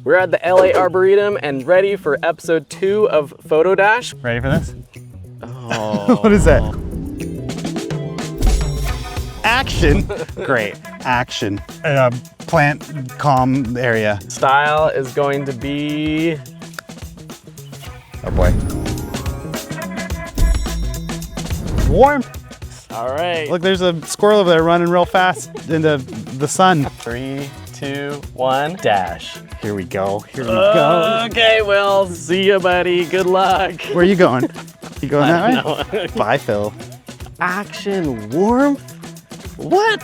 We're at the LA Arboretum and ready for episode 2 of PhotoDash. Ready for this? Oh. What is that? Action. Great. Action. Plant calm area. Style is going to be... Oh boy. Warm. All right. Look, there's a squirrel over there running real fast into the sun. 3, 2, 1, dash. Here we go. Here we go. Okay, well, see ya, buddy. Good luck. Where are you going? You going that way? No. Bye, Phil. Action warmth? What?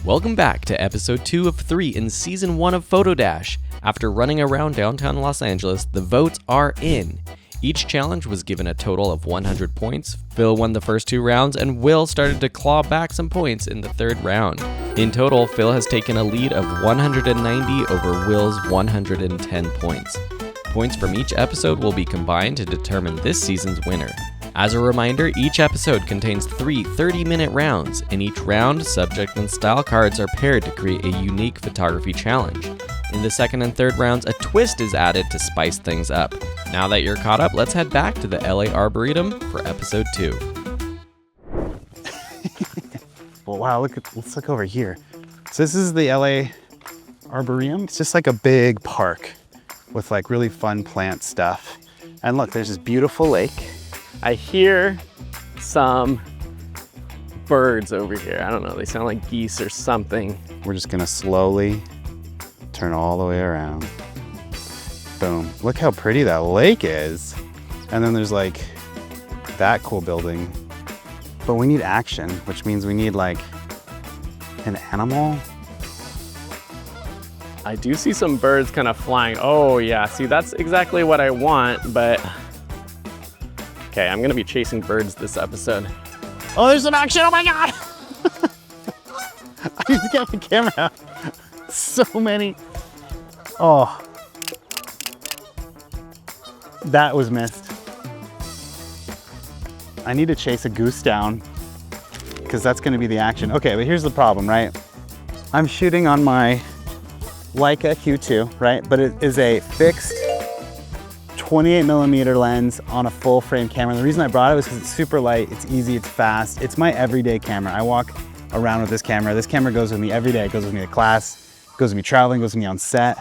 Welcome back to episode 2 of 3 in season 1 of PhotoDash. After running around downtown Los Angeles, the votes are in. Each challenge was given a total of 100 points. Phil won the first 2 rounds, and Will started to claw back some points in the 3rd round. In total, Phil has taken a lead of 190 over Will's 110 points. Points from each episode will be combined to determine this season's winner. As a reminder, each episode contains 3 30-minute rounds. In each round, subject and style cards are paired to create a unique photography challenge. In the 2nd and 3rd rounds, a twist is added to spice things up. Now that you're caught up, let's head back to the LA Arboretum for episode 2. Well, wow, let's look over here. So this is the LA Arboretum. It's just like a big park with like really fun plant stuff. And look, there's this beautiful lake. I hear some birds over here. I don't know, they sound like geese or something. We're just gonna slowly turn all the way around. Boom. Look how pretty that lake is. And then there's like that cool building. But we need action, which means we need like an animal. I do see some birds kind of flying. Oh yeah, see, that's exactly what I want, but... Okay, I'm gonna be chasing birds this episode. Oh, there's some action, oh my God! I need to get my camera out. So many. Oh. That was missed. I need to chase a goose down because that's gonna be the action. Okay, but here's the problem, right? I'm shooting on my Leica Q2, right? But it is a fixed 28mm lens on a full frame camera. And the reason I brought it was because it's super light, it's easy, it's fast. It's my everyday camera. I walk around with this camera. This camera goes with me every day. It goes with me to class, goes with me traveling, goes with me on set.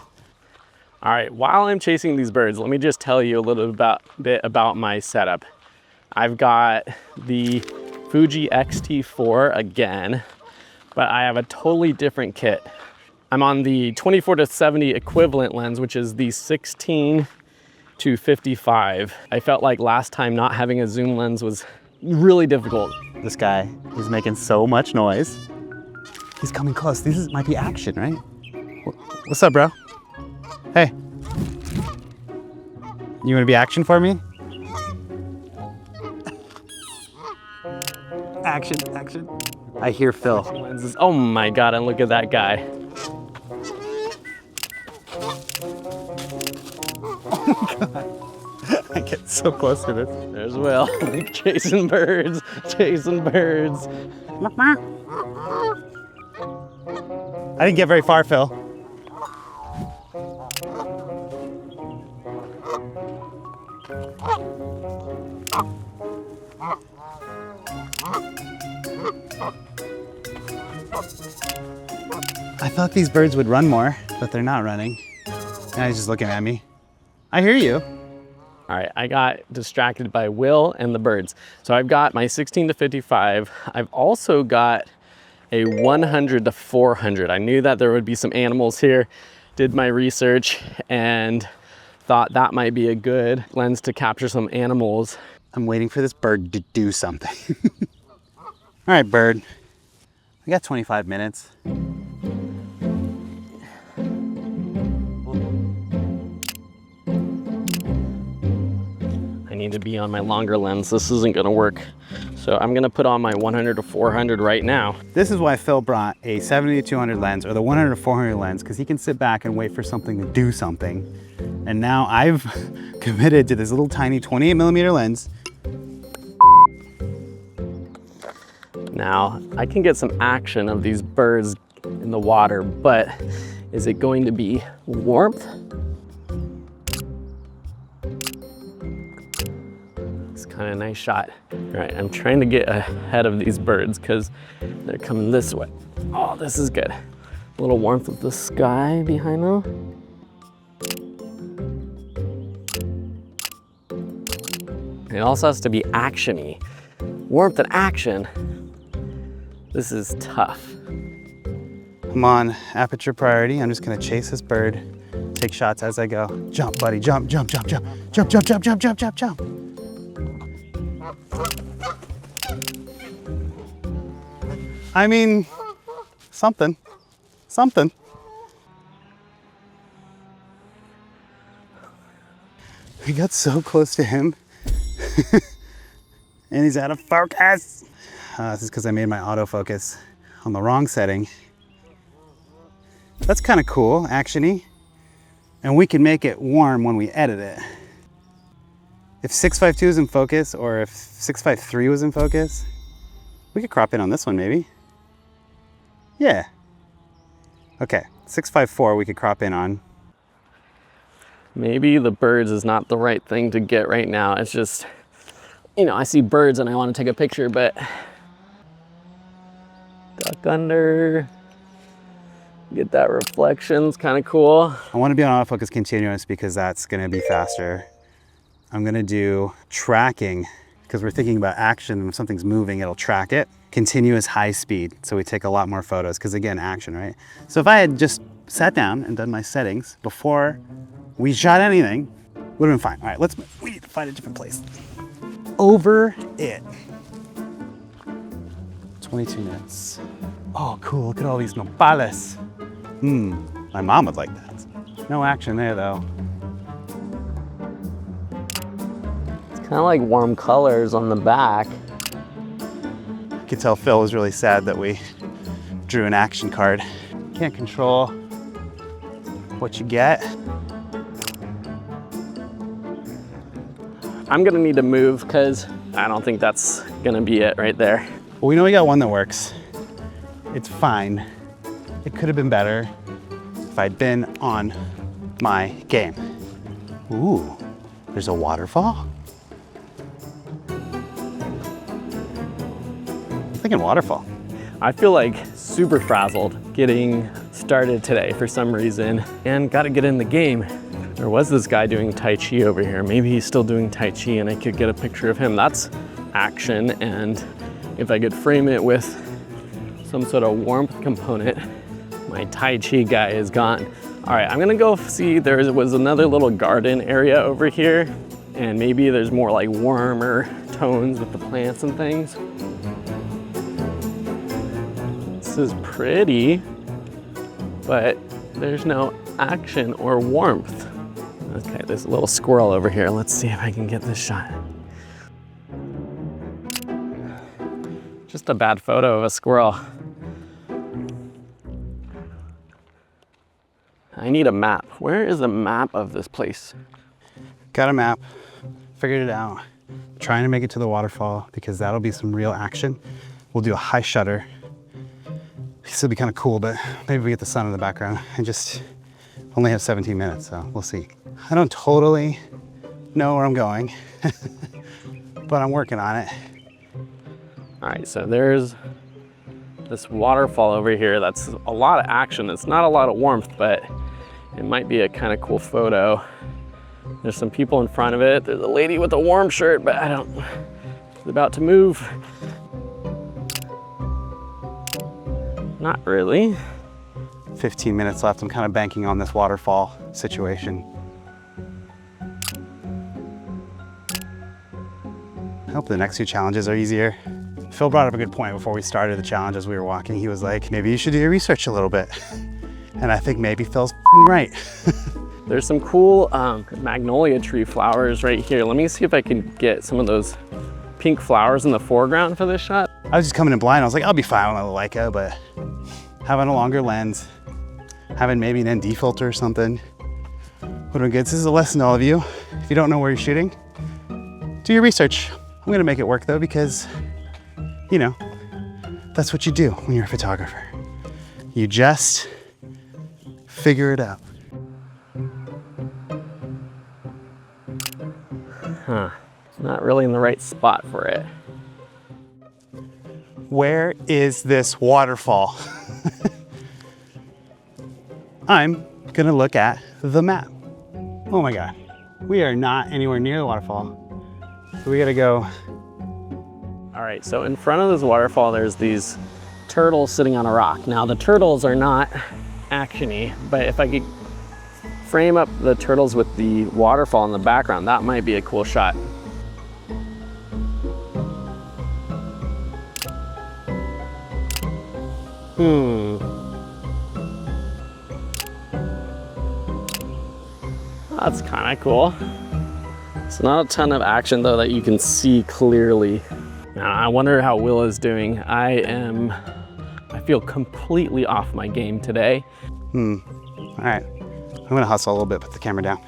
All right, while I'm chasing these birds, let me just tell you a little bit about my setup. I've got the Fuji X-T4 again, but I have a totally different kit. I'm on the 24-70 equivalent lens, which is the 16 to 55. I felt like last time not having a zoom lens was really difficult. This guy, he's making so much noise. He's coming close. Might be action, right? What's up, bro? Hey. You wanna be action for me? Action, action. I hear Phil. Lenses. Oh my God, and look at that guy. Oh my God. I get so close to this. There's Will, chasing birds, chasing birds. I didn't get very far, Phil. I thought these birds would run more, but they're not running. Now he's just looking at me. I hear you. All right, I got distracted by Will and the birds. So I've got my 16 to 55. I've also got a 100 to 400. I knew that there would be some animals here, did my research, and thought that might be a good lens to capture some animals. I'm waiting for this bird to do something. All right, bird. I got 25 minutes. I need to be on my longer lens. This isn't gonna work. So I'm gonna put on my 100 to 400 right now. This is why Phil brought a 70 to 200 lens, or the 100 to 400 lens, because he can sit back and wait for something to do something. And now I've committed to this little tiny 28mm lens. Now, I can get some action of these birds in the water, but is it going to be warmth? It's kind of a nice shot. All right, I'm trying to get ahead of these birds because they're coming this way. Oh, this is good. A little warmth of the sky behind them. It also has to be action-y. Warmth and action. This is tough. I'm on aperture priority. I'm just gonna chase this bird, take shots as I go. Jump, buddy, jump, jump, jump, jump, jump, jump, jump, jump, jump, jump, jump. I mean, something. We got so close to him. And he's out of focus. This is because I made my autofocus on the wrong setting. That's kind of cool, action-y. And we can make it warm when we edit it. If 652 is in focus, or if 653 was in focus, we could crop in on this one maybe. Yeah. Okay, 654 we could crop in on. Maybe the birds is not the right thing to get right now. It's just, you know, I see birds and I want to take a picture, but duck under, get that reflection's kind of cool. I want to be on autofocus continuous because that's going to be faster. I'm going to do tracking because we're thinking about action. When something's moving, it'll track it. Continuous high speed, so we take a lot more photos because again, action, right? So if I had just sat down and done my settings before we shot anything, would have been fine. All right, let's move. We need to find a different place. Over it. 22 minutes. Oh, cool, look at all these nopales. My mom would like that. No action there though. It's kind of like warm colors on the back. You could tell Phil was really sad that we drew an action card. Can't control what you get. I'm gonna need to move because I don't think that's gonna be it right there. Well, we know we got one that works. It's fine. It could have been better if I'd been on my game. Ooh, there's a waterfall? I'm thinking waterfall. I feel like super frazzled getting started today for some reason and gotta get in the game. There was this guy doing Tai Chi over here. Maybe he's still doing Tai Chi and I could get a picture of him. That's action, and if I could frame it with some sort of warmth component, my Tai Chi guy is gone. All right, I'm gonna go see, there was another little garden area over here, and maybe there's more like warmer tones with the plants and things. This is pretty, but there's no action or warmth. Okay, there's a little squirrel over here. Let's see if I can get this shot. Just a bad photo of a squirrel. I need a map. Where is a map of this place? Got a map, figured it out. Trying to make it to the waterfall because that'll be some real action. We'll do a high shutter. This will be kind of cool, but maybe we get the sun in the background and just only have 17 minutes, so we'll see. I don't totally know where I'm going, but I'm working on it. All right, so there's this waterfall over here. That's a lot of action. It's not a lot of warmth, but it might be a kind of cool photo. There's some people in front of it. There's a lady with a warm shirt, but she's about to move. Not really. 15 minutes left. I'm kind of banking on this waterfall situation. I hope the next two challenges are easier. Phil brought up a good point before we started the challenge as we were walking. He was like, maybe you should do your research a little bit. And I think maybe Phil's right. There's some cool magnolia tree flowers right here. Let me see if I can get some of those pink flowers in the foreground for this shot. I was just coming in blind. I was like, I'll be fine with a Leica, but having a longer lens, having maybe an ND filter or something would have been good. This is a lesson to all of you. If you don't know where you're shooting, do your research. I'm gonna make it work though, because, you know, That's what you do when you're a photographer. You just figure it out. Huh. Not really in the right spot for it. Where is this waterfall? I'm gonna look at the map. Oh my God, we are not anywhere near the waterfall. So we gotta go. All right, so in front of this waterfall, there's these turtles sitting on a rock. Now the turtles are not action-y, but if I could frame up the turtles with the waterfall in the background, that might be a cool shot. That's kind of cool. It's not a ton of action though that you can see clearly. Now, I wonder how Will is doing. I feel completely off my game today. All right, I'm gonna hustle a little bit, put the camera down.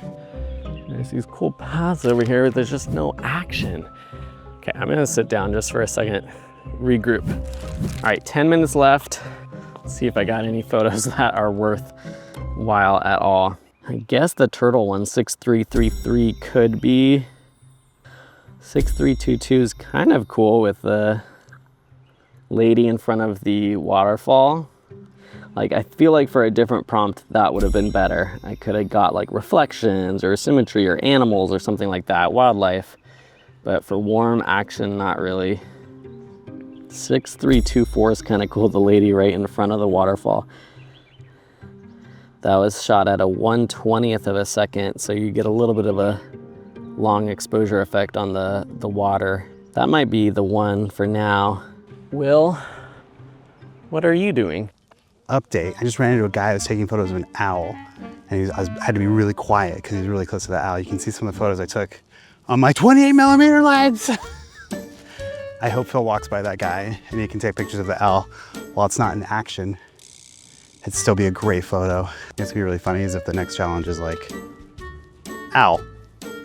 There's these cool paths over here, but there's just no action. Okay, I'm gonna sit down just for a second, regroup. All right, 10 minutes left. Let's see if I got any photos that are worthwhile at all. I guess the turtle one, 6333, could be. 6322 is kind of cool with the lady in front of the waterfall. Like, I feel like for a different prompt, that would have been better. I could have got like reflections or symmetry or animals or something like that, wildlife. But for warm action, not really. 6324 is kind of cool, the lady right in front of the waterfall. That was shot at a 1/20th of a second, so you get a little bit of a long exposure effect on the water. That might be the one for now. Will, what are you doing? Update, I just ran into a guy who was taking photos of an owl, and I had to be really quiet because he was really close to the owl. You can see some of the photos I took on my 28mm lens. I hope Phil walks by that guy and he can take pictures of the owl while it's not in action. It'd still be a great photo. It's gonna be really funny is if the next challenge is like, owl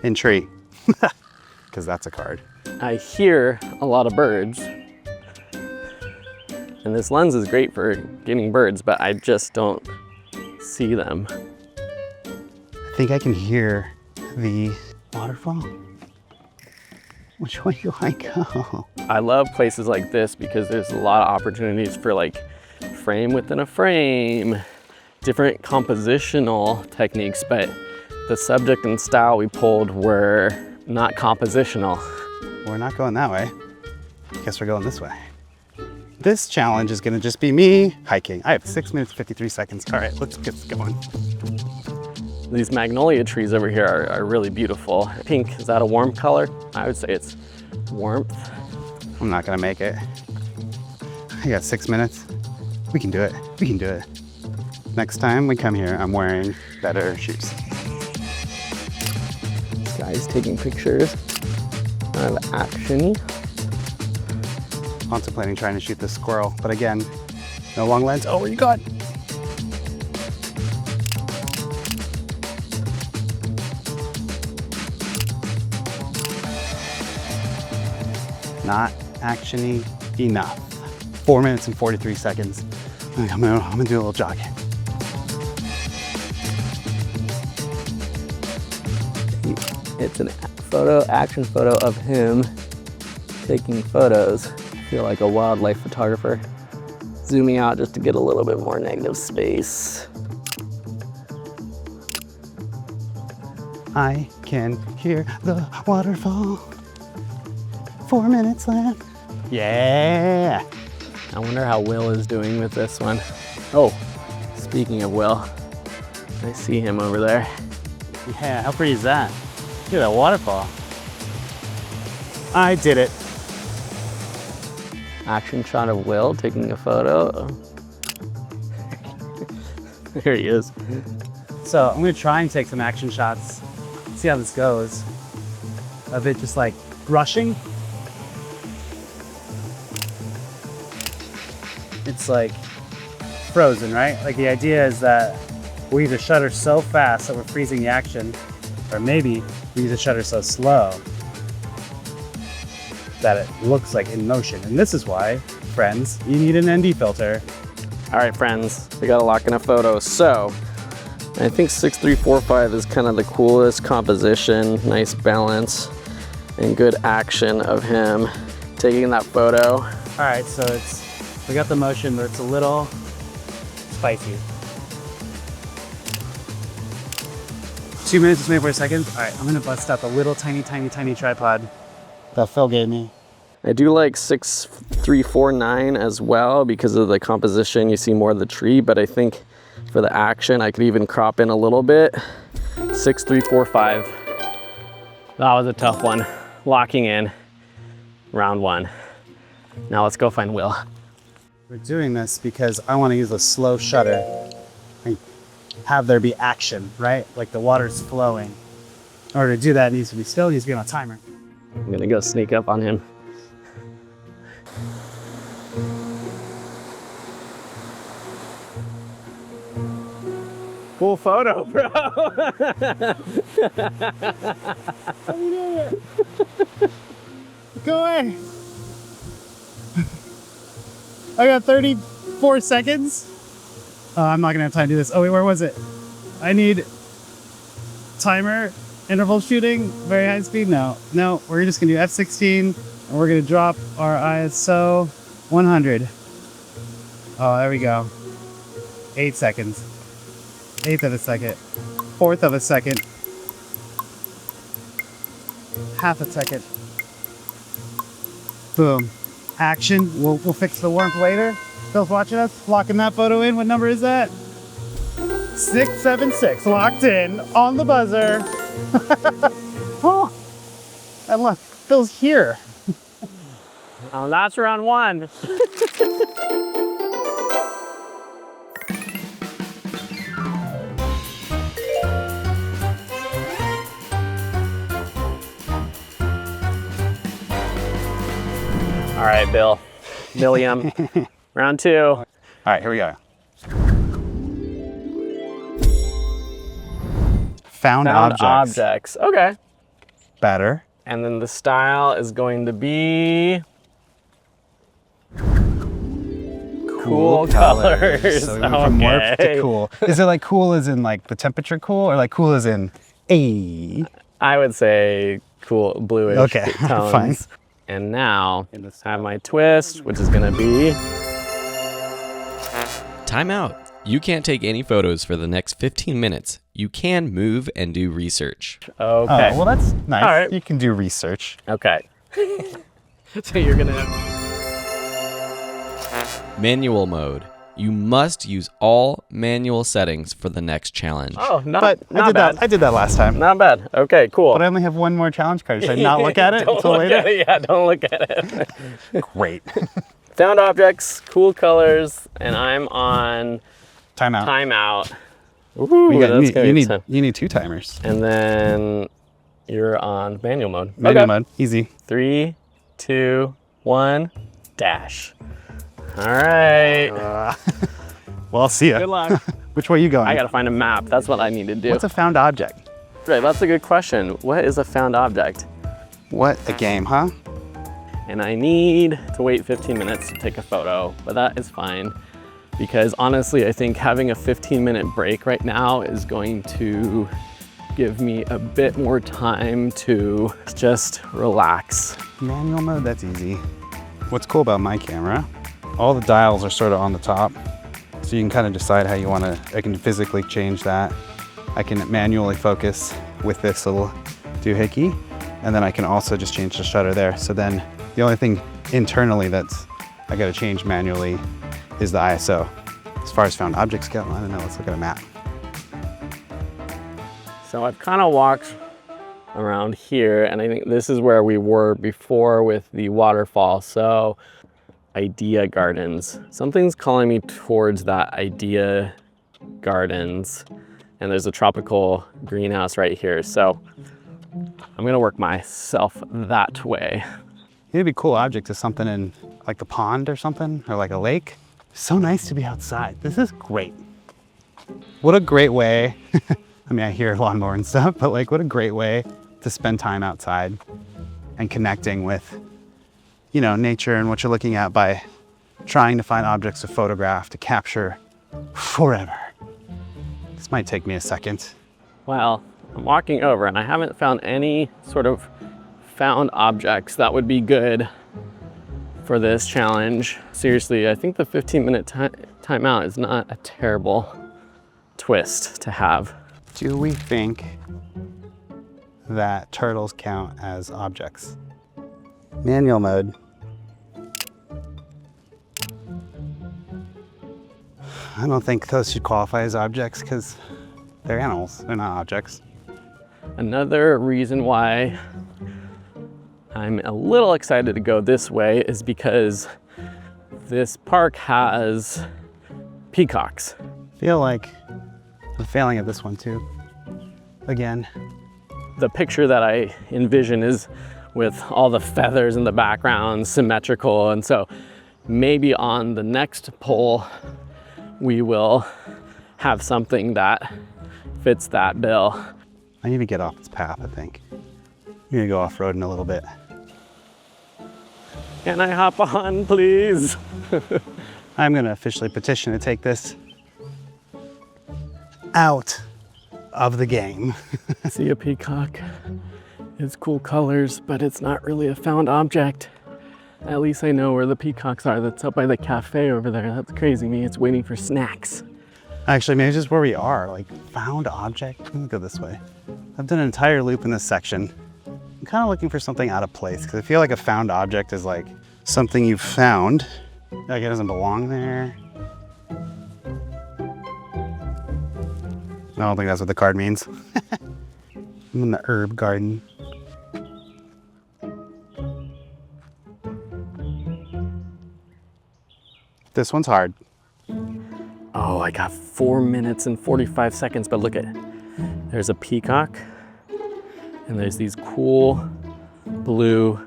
in tree, because that's a card. I hear a lot of birds, and this lens is great for getting birds, but I just don't see them. I think I can hear the waterfall. Which way do I go? I love places like this because there's a lot of opportunities for like frame within a frame, different compositional techniques, but the subject and style we pulled were not compositional. We're not going that way. Guess we're going this way. This challenge is gonna just be me hiking. I have 6 minutes, 53 seconds. All right, let's get going. These magnolia trees over here are really beautiful. Pink, is that a warm color? I would say it's warmth. I'm not gonna make it. I got 6 minutes. We can do it, we can do it. Next time we come here, I'm wearing better shoes. This guy's taking pictures of action. Contemplating trying to shoot this squirrel, but again, no long lens. Oh, what you got? Not action-y enough. 4 minutes and 43 seconds. I'm gonna do a little jogging. It's an action photo of him taking photos. I feel like a wildlife photographer. Zooming out just to get a little bit more negative space. I can hear the waterfall. 4 minutes left. Yeah. I wonder how Will is doing with this one. Oh, speaking of Will, I see him over there. Yeah, how pretty is that? Look at that waterfall. I did it. Action shot of Will taking a photo. There he is. So I'm gonna try and take some action shots, see how this goes, of it just like rushing. It's like frozen, right? Like the idea is that we either shutter so fast that we're freezing the action, or maybe we use a shutter so slow that it looks like in motion. And this is why friends, you need an ND filter. All right, friends, we gotta lock in a photo. So I think 6345 is kind of the coolest composition, nice balance and good action of him taking that photo. All right, so we got the motion, but it's a little spicy. 2 minutes and 24 seconds. All right, I'm gonna bust out the little tiny tripod that Phil gave me. I do like 6349 as well because of the composition. You see more of the tree, but I think for the action, I could even crop in a little bit. 6345. That was a tough one. Locking in round 1. Now let's go find Will. We're doing this because I want to use a slow shutter and have there be action, right? Like the water's flowing. In order to do that, it needs to be still, it needs to be on a timer. I'm gonna go sneak up on him. Cool photo, bro. Go away. I got 34 seconds. Oh, I'm not gonna have time to do this. Oh wait, where was it? I need timer, interval shooting, very high speed. No, we're just gonna do F16 and we're gonna drop our ISO 100. Oh, there we go. 8 seconds. 1/8 of a second. 1/4 of a second. 1/2 a second. Boom. Action. We'll fix the warmth later. Phil's watching us. Locking that photo in. What number is that? 676. Locked in on the buzzer. Oh. And look, Phil's here. Oh, that's round 1. All right, William, round 2. All right, here we go. Found objects. Okay. Better. And then the style is going to be cool colors. So we went from warped to cool. Is it like cool as in like the temperature cool, or like cool as in a? I would say cool, bluish Okay, tones. fine. And now I have my twist, which is gonna be Time out. You can't take any photos for the next 15 minutes. You can move and do research. okay. Oh, well, that's nice. All right. You can do research. Okay. So you're gonna Manual mode. You must use all manual settings for the next challenge. Oh, not I did that last time. Not bad. Okay, cool. But I only have one more challenge card. Should I not look at it Don't until look later? at it. Yeah, don't look at it. Great. Found objects, cool colors, and I'm on Timeout. timeout. Ooh, You need 2 timers. And then you're on manual mode. Manual mode. Easy. 3, 2, 1, dash. All right. Well, I'll see ya. Good luck. Which way are you going? I gotta find a map. That's what I need to do. What's a found object? Right, that's a good question. What is a found object? What a game, huh? And I need to wait 15 minutes to take a photo, but that is fine. Because honestly, I think having a 15-minute break right now is going to give me a bit more time to just relax. Manual mode, that's easy. What's cool about my camera, all the dials are sort of on the top. So you can kind of decide how you want to, I can physically change that. I can manually focus with this little doohickey. And then I can also just change the shutter there. So then the only thing internally that's I got to change manually is the ISO. As far as found objects go, I don't know, let's look at a map. So I've kind of walked around here, and I think this is where we were before with the waterfall. So Idea Gardens. Something's calling me towards that Idea Gardens, and there's a tropical greenhouse right here. So I'm gonna work myself that way. It'd be a cool object is something in like the pond or something, or like a lake. So nice to be outside. This is great. What a great way. I mean, I hear lawnmower and stuff, but like what a great way to spend time outside and connecting with, you know, nature and what you're looking at by trying to find objects to photograph, to capture forever. This might take me a second. Well, I'm walking over and I haven't found any sort of found objects that would be good for this challenge. Seriously, I think the 15-minute timeout is not a terrible twist to have. Do we think that turtles count as objects? Manual mode. I don't think those should qualify as objects because they're animals, they're not objects. Another reason why I'm a little excited to go this way is because this park has peacocks. I feel like I'm failing at this one too. Again. The picture that I envision is with all the feathers in the background, symmetrical, and so maybe on the next pole we will have something that fits that bill. I need to get off this path, I think. I'm gonna go off-roading a little bit. Can I hop on, please? I'm gonna officially petition to take this out of the game. See a peacock. It's cool colors, but it's not really a found object. At least I know where the peacocks are. That's up by the cafe over there. That's crazy. Me, it's waiting for snacks. Actually, maybe it's just where we are, like found object. Let me go this way. I've done an entire loop in this section. I'm kind of looking for something out of place because I feel like a found object is like something you've found. Like it doesn't belong there. I don't think that's what the card means. I'm in the herb garden. This one's hard. Oh, I got 4 minutes and 45 seconds, but look at it. There's a peacock and there's these cool blue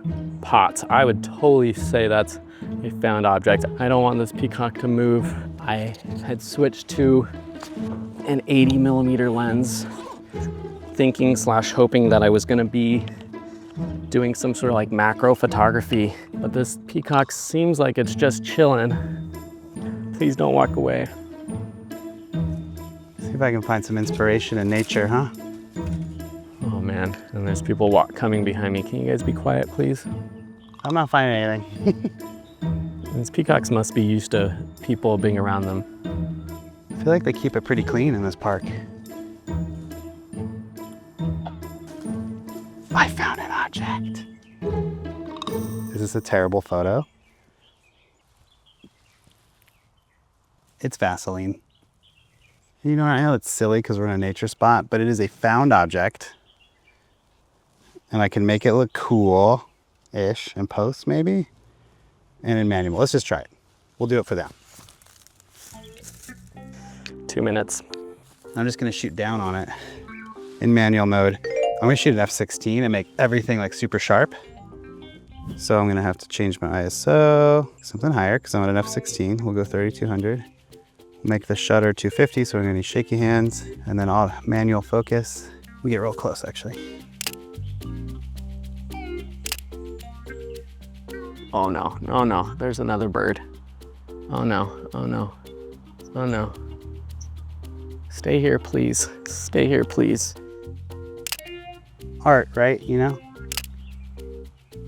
pots. I would totally say that's a found object. I don't want this peacock to move. I had switched to an 80mm lens, thinking / hoping that I was gonna be doing some sort of like macro photography, but this peacock seems like it's just chilling. Please don't walk away. See if I can find some inspiration in nature, huh? Oh man, and there's people coming behind me. Can you guys be quiet, please? I'm not finding anything. These peacocks must be used to people being around them. I feel like they keep it pretty clean in this park. I found an object. Is this a terrible photo? It's Vaseline. You know, I know it's silly because we're in a nature spot, but it is a found object. And I can make it look cool-ish in post maybe, and in manual. Let's just try it. We'll do it for them. 2 minutes. I'm just gonna shoot down on it in manual mode. I'm gonna shoot an f16 and make everything like super sharp. So I'm gonna have to change my ISO, something higher because I'm at an f16. We'll go 3200. Make the shutter 250, so we're gonna need shaky hands, and then I'll manual focus. We get real close actually. Oh no, oh no, there's another bird. Oh no, oh no, oh no. Stay here, please. Stay here, please. Art, right, you know?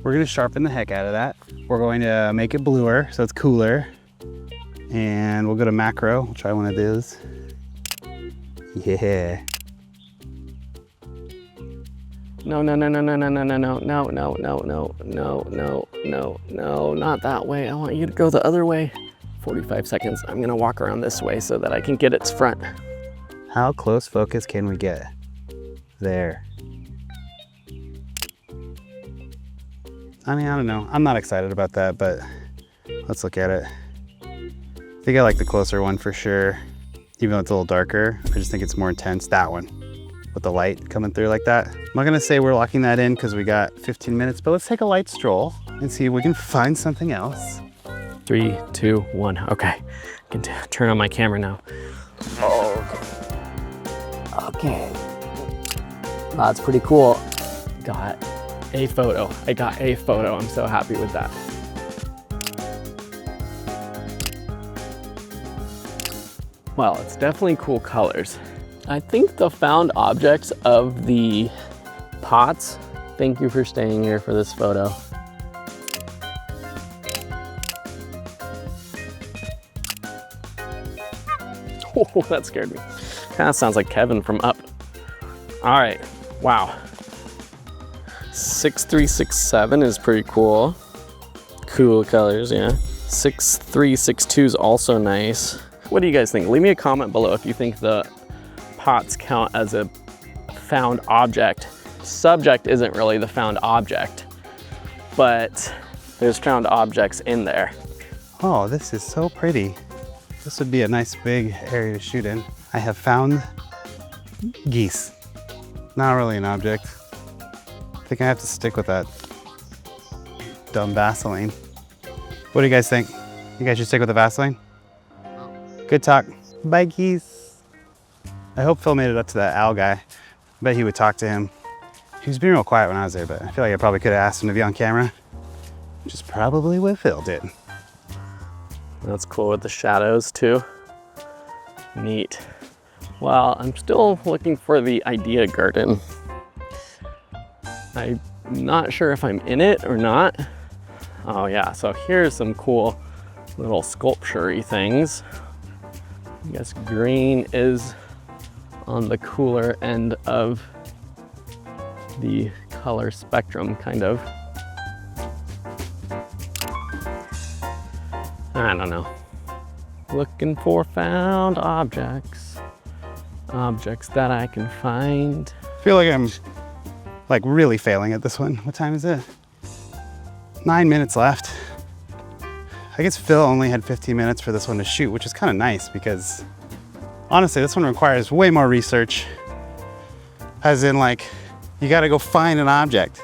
We're gonna sharpen the heck out of that. We're going to make it bluer, so it's cooler. And we'll go to macro, we'll try one of those. Yeah. No, no, no, no, no, no, no, no, no, no, no, no, no, no, no, no, no, not that way. I want you to go the other way. 45 seconds. I'm gonna walk around this way so that I can get its front. How close focus can we get? There. I mean, I don't know. I'm not excited about that, but let's look at it. I think I like the closer one for sure. Even though it's a little darker, I just think it's more intense. That one, with the light coming through like that. I'm not gonna say we're locking that in because we got 15 minutes, but let's take a light stroll and see if we can find something else. 3, 2, 1. Okay, I can turn on my camera now. Okay. That's pretty cool. Got a photo. I got a photo. I'm so happy with that. Well, it's definitely cool colors. I think the found objects of the pots, thank you for staying here for this photo. Oh, that scared me. Kind of sounds like Kevin from Up. All right, wow. 6367 is pretty cool. Cool colors, yeah. 6362 is also nice. What do you guys think? Leave me a comment below if you think the pots count as a found object. Subject isn't really the found object, but there's found objects in there. Oh, this is so pretty. This would be a nice big area to shoot in. I have found geese. Not really an object. I think I have to stick with that dumb Vaseline. What do you guys think? You guys should stick with the Vaseline? Good talk. Bye, geese. I hope Phil made it up to that owl guy. I bet he would talk to him. He was being real quiet when I was there, but I feel like I probably could have asked him to be on camera, which is probably what Phil did. That's cool with the shadows too. Neat. Well, I'm still looking for the idea garden. I'm not sure if I'm in it or not. Oh yeah, so here's some cool little sculpture-y things. I guess green is on the cooler end of the color spectrum, kind of. I don't know. Looking for found objects. Objects that I can find. I feel like I'm like really failing at this one. What time is it? 9 minutes left. I guess Phil only had 15 minutes for this one to shoot, which is kind of nice because honestly, this one requires way more research. As in like, you gotta go find an object.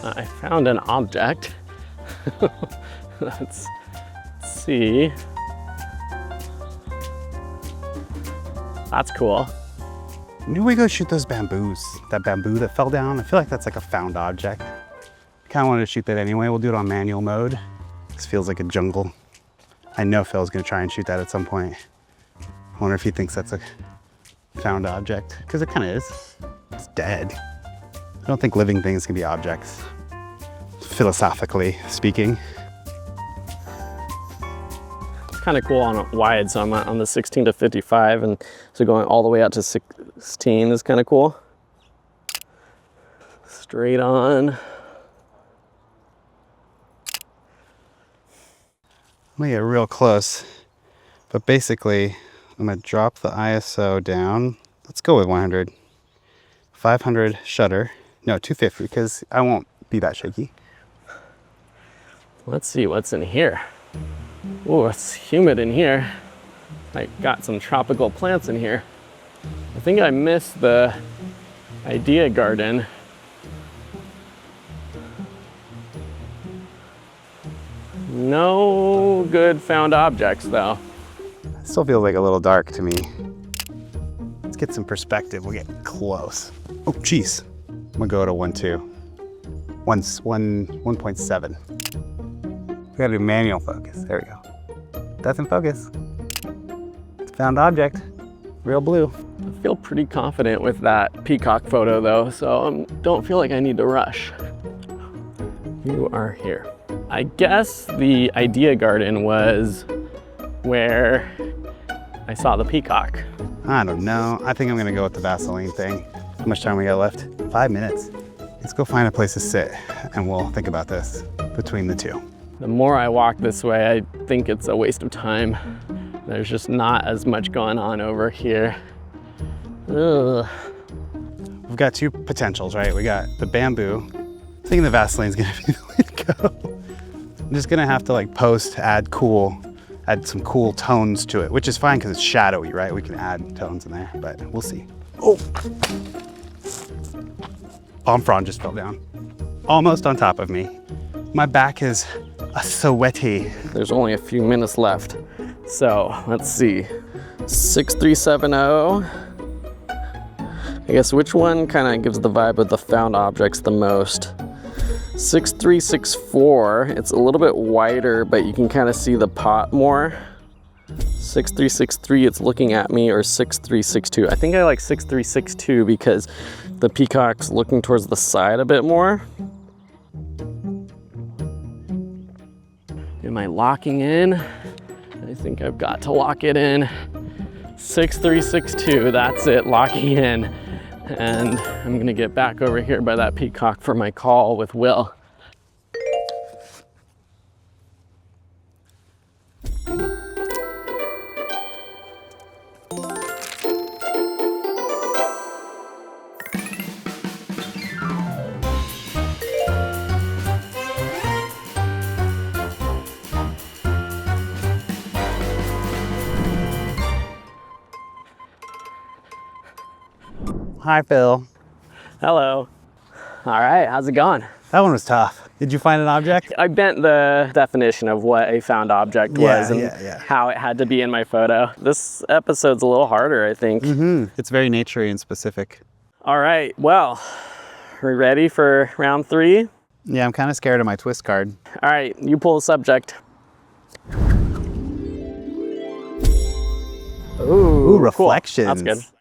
I found an object. Let's see. That's cool. Maybe we go shoot those bamboos. That bamboo that fell down. I feel like that's like a found object. I kind of wanted to shoot that anyway. We'll do it on manual mode. This feels like a jungle. I know Phil's gonna try and shoot that at some point. I wonder if he thinks that's a found object, because it kind of is. It's dead. I don't think living things can be objects, philosophically speaking. It's kind of cool on a wide, so I'm on the 16 to 55, and so going all the way out to 16 is kind of cool. Straight on. I'm gonna get real close, but basically I'm gonna drop the ISO down. Let's go with 100. 500 shutter. No, 250, because I won't be that shaky. Let's see what's in here. Oh, it's humid in here. I got some tropical plants in here. I think I missed the idea garden. No good found objects though. Still feels like a little dark to me. Let's get some perspective. We'll get close. Oh, geez. I'm gonna go to 1.2. 1.7. We gotta do manual focus. There we go. That's in focus. It's a found object. Real blue. I feel pretty confident with that peacock photo though, so I don't feel like I need to rush. You are here. I guess the idea garden was where I saw the peacock. I don't know. I think I'm gonna go with the Vaseline thing. How much time we got left? 5 minutes. Let's go find a place to sit and we'll think about this between the two. The more I walk this way, I think it's a waste of time. There's just not as much going on over here. Ugh. We've got two potentials, right? We got the bamboo. I'm thinking the Vaseline's gonna be the way to go. I'm just gonna have to like add some cool tones to it, which is fine because it's shadowy, right? We can add tones in there, but we'll see. Oh, palm frond just fell down. Almost on top of me. My back is sweaty. There's only a few minutes left. So let's see. 6370. I guess which one kind of gives the vibe of the found objects the most? 6364, it's a little bit wider, but you can kind of see the pot more. 6363, it's looking at me, or 6362. I think I like 6362 because the peacock's looking towards the side a bit more. Am I locking in? I think I've got to lock it in. 6362, that's it, locking in. And I'm gonna get back over here by that peacock for my call with Will. Hi, Phil. Hello. All right, how's it going? That one was tough. Did you find an object? I bent the definition of what a found object was and yeah. how it had to be in my photo. This episode's a little harder, I think. It's very naturey and specific. All right, well, are we ready for round 3? Yeah, I'm kind of scared of my twist card. All right, you pull a subject. Ooh, reflections. Cool. That's good.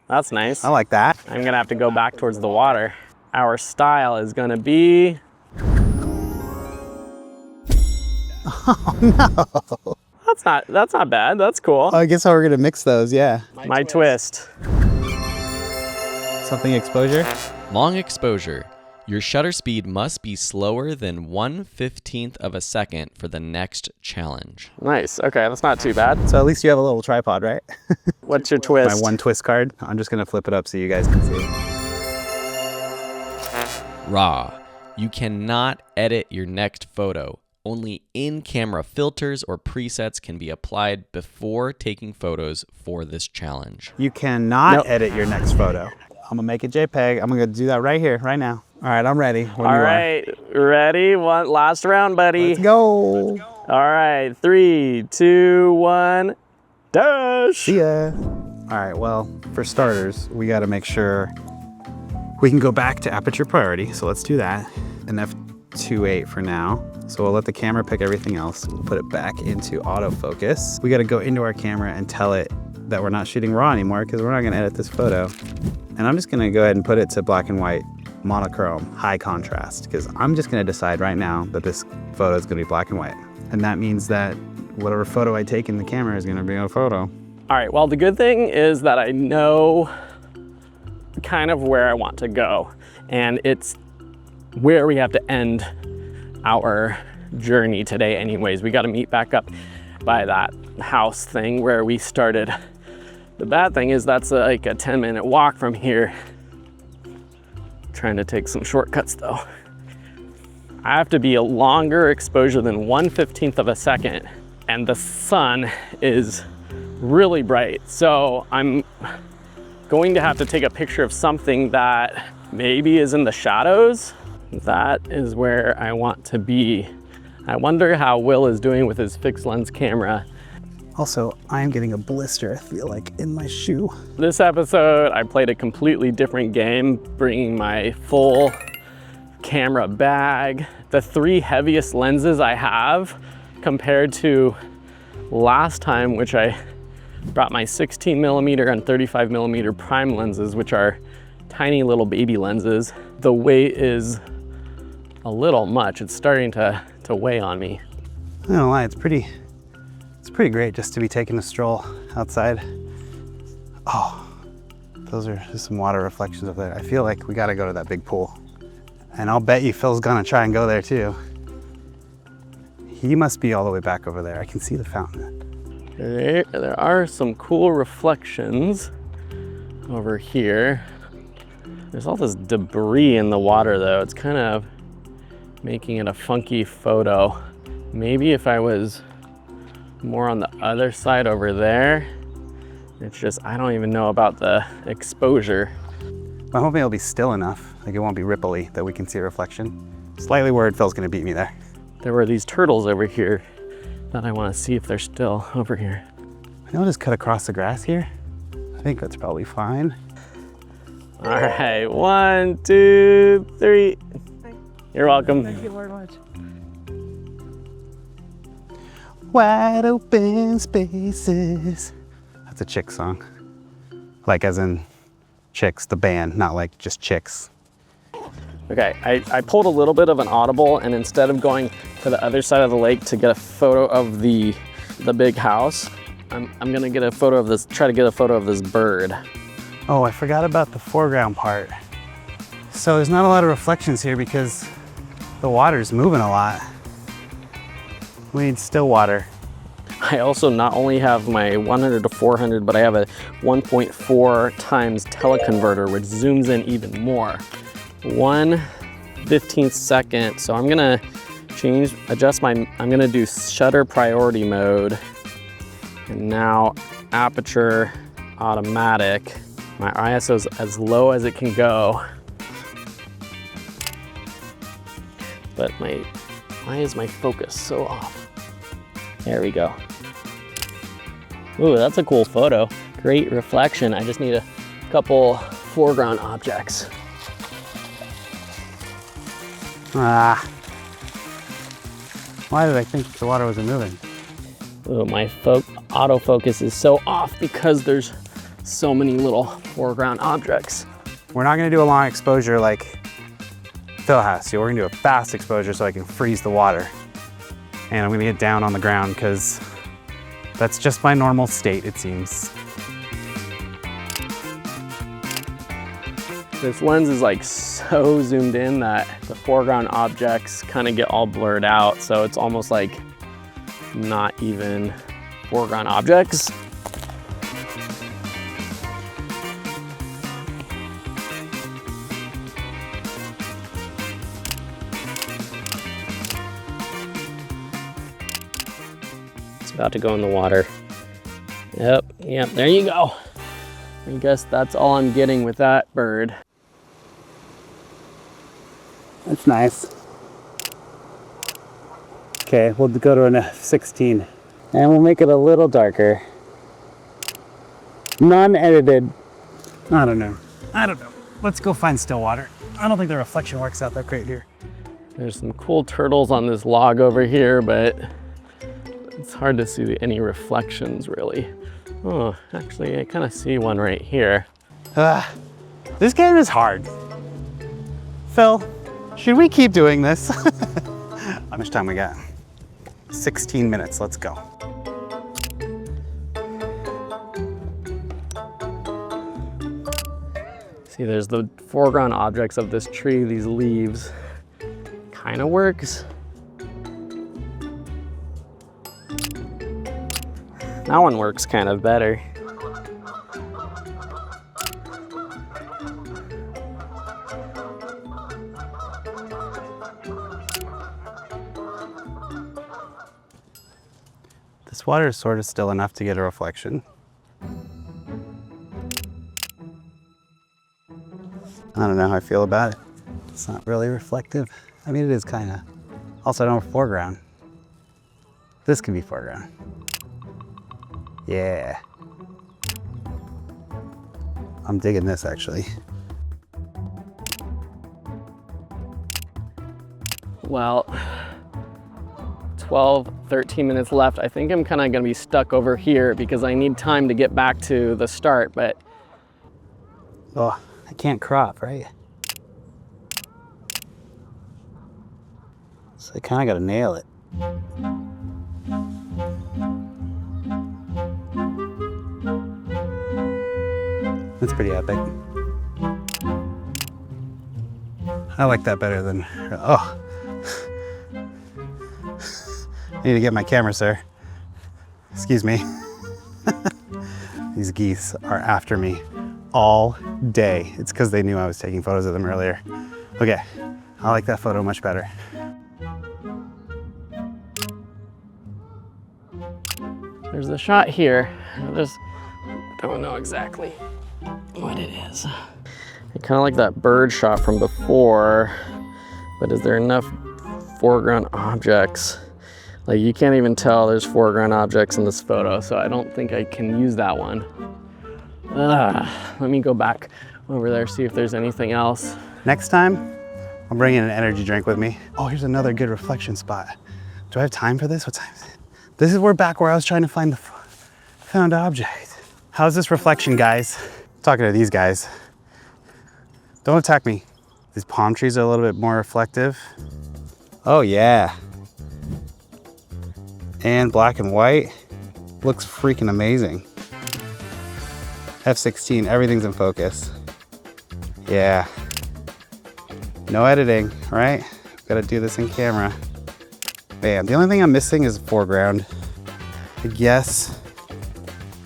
That's nice. I like that. I'm gonna have to go back towards the water. Our style is gonna be... Oh no. That's not bad, that's cool. I guess how we're gonna mix those, yeah. My twist. Something exposure? Long exposure. Your shutter speed must be slower than 1/15 of a second for the next challenge. Nice, okay, that's not too bad. So at least you have a little tripod, right? What's your twist? My one twist card. I'm just gonna flip it up so you guys can see. Raw. You cannot edit your next photo. Only in-camera filters or presets can be applied before taking photos for this challenge. You cannot edit your next photo. I'm gonna make a JPEG. I'm gonna do that right here, right now. All right, I'm ready. When All you right, ready? One last round, buddy. Let's go. All right, 3, 2, 1, dash. See ya. All right, well, for starters, we gotta make sure we can go back to aperture priority. So let's do that. An f2.8 for now. So we'll let the camera pick everything else. We'll put it back into autofocus. We gotta go into our camera and tell it that we're not shooting raw anymore because we're not gonna edit this photo. And I'm just gonna go ahead and put it to black and white, monochrome, high contrast, because I'm just gonna decide right now that this photo is gonna be black and white. And that means that whatever photo I take in the camera is gonna be a photo. All right, well, the good thing is that I know kind of where I want to go, and it's where we have to end our journey today anyways. We got to meet back up by that house thing where we started. The bad thing is that's like a 10-minute walk from here. Trying to take some shortcuts though. I have to be a longer exposure than 1/15 of a second, and the sun is really bright. So I'm going to have to take a picture of something that maybe is in the shadows. That is where I want to be. I wonder how Will is doing with his fixed lens camera. Also, I'm getting a blister, I feel like, in my shoe. This episode, I played a completely different game, bringing my full camera bag. The 3 heaviest lenses I have compared to last time, which I brought my 16mm and 35mm prime lenses, which are tiny little baby lenses. The weight is a little much. It's starting to weigh on me. I don't know why, it's pretty great just to be taking a stroll outside. Oh, those are just some water reflections up there. I feel like we gotta go to that big pool. And I'll bet you Phil's gonna try and go there too. He must be all the way back over there. I can see the fountain. There are some cool reflections over here. There's all this debris in the water though. It's kind of making it a funky photo. Maybe if I was more on the other side over there, it's just, I don't even know about the exposure. I'm hoping it'll be still enough, like it won't be ripply, that we can see a reflection. Slightly worried Phil's gonna beat me there. There were these turtles over here that I want to see if they're still over here. I'll just cut across the grass here. I think that's probably fine. All right, 1, 2, 3. You're welcome. Thank you very much. Wide open spaces. That's a Chick song. Like as in Chicks, the band, not like just Chicks. Okay, I pulled a little bit of an audible, and instead of going to the other side of the lake to get a photo of the big house, I'm gonna get a photo of this, try to get a photo of this bird. Oh, I forgot about the foreground part. So there's not a lot of reflections here because the water's moving a lot. We need still water. I also not only have my 100 to 400, but I have a 1.4 times teleconverter, which zooms in even more. 1/15 second. So I'm gonna I'm gonna do shutter priority mode. And now aperture automatic. My ISO is as low as it can go. But why is my focus so off? There we go. Ooh, that's a cool photo. Great reflection. I just need a couple foreground objects. Why did I think the water wasn't moving? Ooh, my autofocus is so off because there's so many little foreground objects. We're not gonna do a long exposure like Phil has to. We're gonna do a fast exposure so I can freeze the water. And I'm gonna get down on the ground because that's just my normal state, it seems. This lens is like so zoomed in that the foreground objects kind of get all blurred out. So it's almost like not even foreground objects. It's about to go in the water. Yep, there you go. I guess that's all I'm getting with that bird. That's nice. Okay, we'll go to an F16. And we'll make it a little darker. Non-edited. I don't know. Let's go find still water. I don't think the reflection works out that great here. There's some cool turtles on this log over here, but it's hard to see any reflections really. Oh, actually I kind of see one right here. This game is hard. Phil, should we keep doing this? How much time we got? 16 minutes, let's go. See, there's the foreground objects of this tree, these leaves. Kind of works. That one works kind of better. This water is sort of still enough to get a reflection. I don't know how I feel about it. It's not really reflective. I mean, it is kind of. Also, I don't have foreground. This can be foreground. Yeah. I'm digging this actually. Well, 12, 13 minutes left. I think I'm kind of gonna be stuck over here because I need time to get back to the start, but. Oh, I can't crop, right? So I kind of gotta nail it. That's pretty epic. I like that better than, oh. I need to get my camera, sir. Excuse me. These geese are after me all day. It's because they knew I was taking photos of them earlier. Okay, I like that photo much better. There's the shot here. I just don't know exactly what it is. I kind of like that bird shot from before, but is there enough foreground objects? Like you can't even tell there's foreground objects in this photo, so I don't think I can use that one. Let me go back over there, see if there's anything else. Next time, I'll bring in an energy drink with me. Oh, here's another good reflection spot. Do I have time for this? What time is it? This is back where I was trying to find the found object. How's this reflection, guys? Talking to these guys. Don't attack me. These palm trees are a little bit more reflective. Oh yeah. And black and white. Looks freaking amazing. F16, everything's in focus. Yeah. No editing, right? Gotta do this in camera. Bam. The only thing I'm missing is foreground. I guess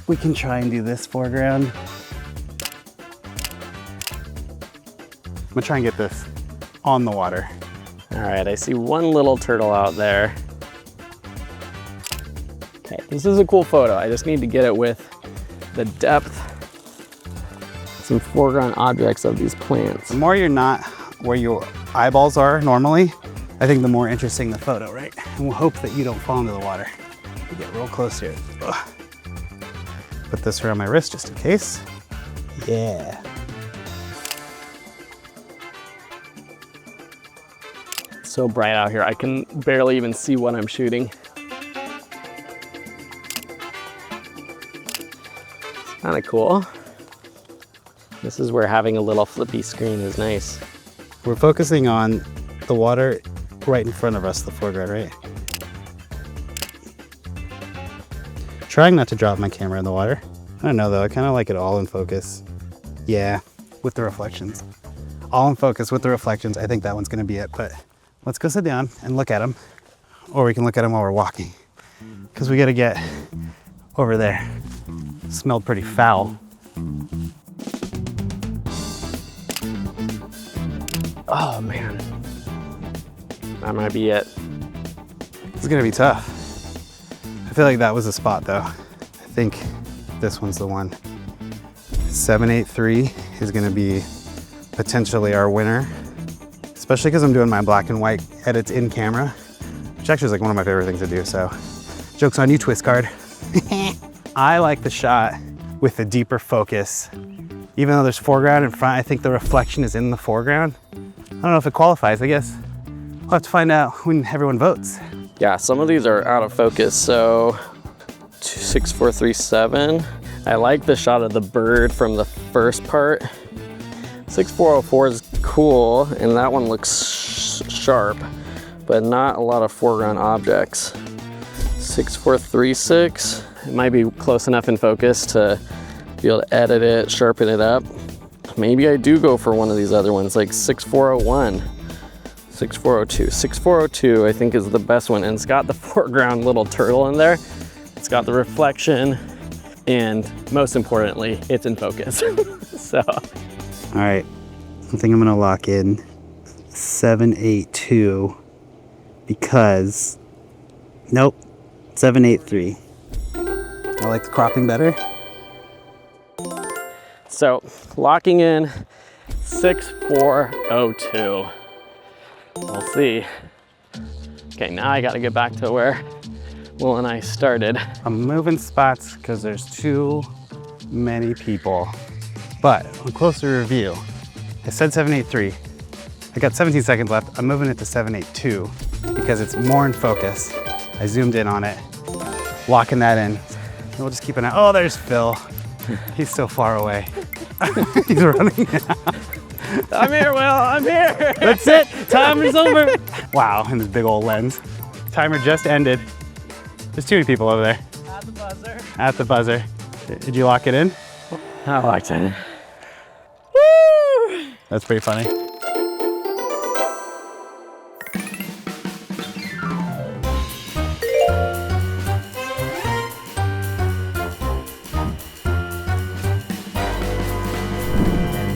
we can try and do this foreground. I'm gonna try and get this on the water. All right, I see one little turtle out there. Okay, this is a cool photo. I just need to get it with the depth, some foreground objects of these plants. The more you're not where your eyeballs are normally, I think the more interesting the photo, right? And we'll hope that you don't fall into the water. We'll get real close here. Ugh. Put this around my wrist just in case. Yeah. It's so bright out here, I can barely even see what I'm shooting. It's kind of cool. This is where having a little flippy screen is nice. We're focusing on the water right in front of us, the foreground, right? Trying not to drop my camera in the water. I don't know though, I kind of like it all in focus. Yeah, with the reflections. All in focus with the reflections. I think that one's gonna be it, but let's go sit down and look at them. Or we can look at them while we're walking. Because we gotta get over there. Smelled pretty foul. Oh man, that might be it. It's gonna be tough. I feel like that was a spot though. I think this one's the one. 783 is gonna be potentially our winner, especially because I'm doing my black and white edits in camera, which actually is like one of my favorite things to do, so joke's on you, twist card. I like the shot with the deeper focus. Even though there's foreground in front, I think the reflection is in the foreground. I don't know if it qualifies, I guess. We'll have to find out when everyone votes. Yeah, some of these are out of focus, so 6437. I like the shot of the bird from the first part. 6404 is cool, and that one looks sharp, but not a lot of foreground objects. 6436, it might be close enough in focus to be able to edit it, sharpen it up. Maybe I do go for one of these other ones, like 6401, 6402. 6402 I think is the best one, and it's got the foreground little turtle in there. It's got the reflection, and most importantly, it's in focus. So. All right, I think I'm gonna lock in 782 because, nope, 783. I like the cropping better. So locking in 6402. We'll see. Okay, now I gotta get back to where Will and I started. I'm moving spots because there's too many people. But on closer review, I said 783. I got 17 seconds left. I'm moving it to 782 because it's more in focus. I zoomed in on it, locking that in. And we'll just keep an eye. Oh, there's Phil. He's so far away. He's running now. I'm here, Will, I'm here. That's it, time is over. Wow, and this big old lens. Timer just ended. There's too many people over there. At the buzzer. At the buzzer. Did you lock it in? I locked it in. Woo! That's pretty funny.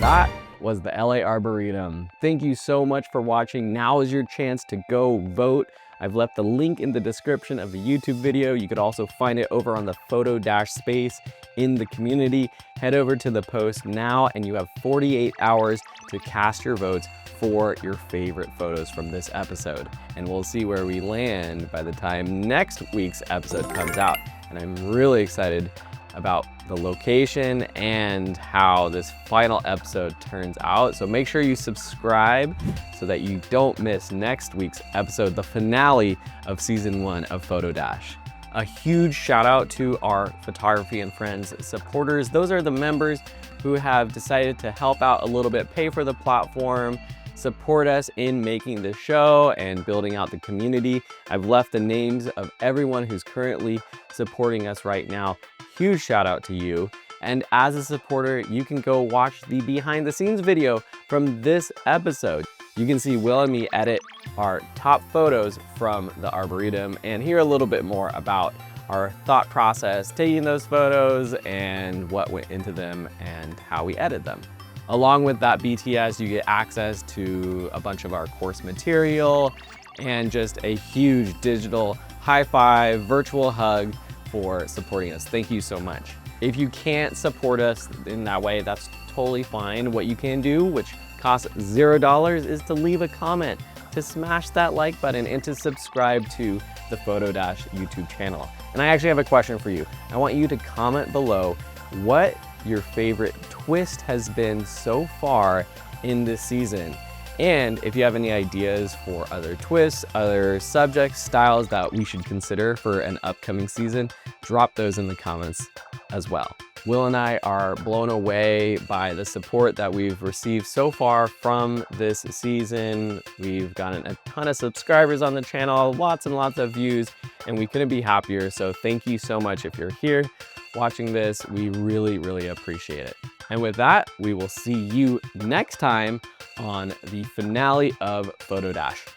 That was the LA Arboretum. Thank you so much for watching. Now is your chance to go vote. I've left the link in the description of the YouTube video. You could also find it over on the PhotoDash space in the community. Head over to the post now and you have 48 hours to cast your votes for your favorite photos from this episode. And we'll see where we land by the time next week's episode comes out. And I'm really excited about the location and how this final episode turns out. So make sure you subscribe so that you don't miss next week's episode, the finale of season 1 of PhotoDash. A huge shout out to our Photography and Friends supporters. Those are the members who have decided to help out a little bit, pay for the platform, support us in making the show and building out the community. I've left the names of everyone who's currently supporting us right now. Huge shout out to you. And as a supporter, you can go watch the behind the scenes video from this episode. You can see Will and me edit our top photos from the Arboretum and hear a little bit more about our thought process taking those photos and what went into them and how we edited them. Along with that BTS, you get access to a bunch of our course material and just a huge digital high five, virtual hug for supporting us. Thank you so much. If you can't support us in that way, that's totally fine. What you can do, which costs $0, is to leave a comment, to smash that like button, and to subscribe to the PhotoDash YouTube channel. And I actually have a question for you. I want you to comment below what your favorite twist has been so far in this season. And if you have any ideas for other twists, other subjects, styles that we should consider for an upcoming season, drop those in the comments as well. Will and I are blown away by the support that we've received so far from this season. We've gotten a ton of subscribers on the channel, lots and lots of views, and we couldn't be happier. So thank you so much if you're here watching this. We really, really appreciate it. And with that, we will see you next time on the finale of PhotoDash.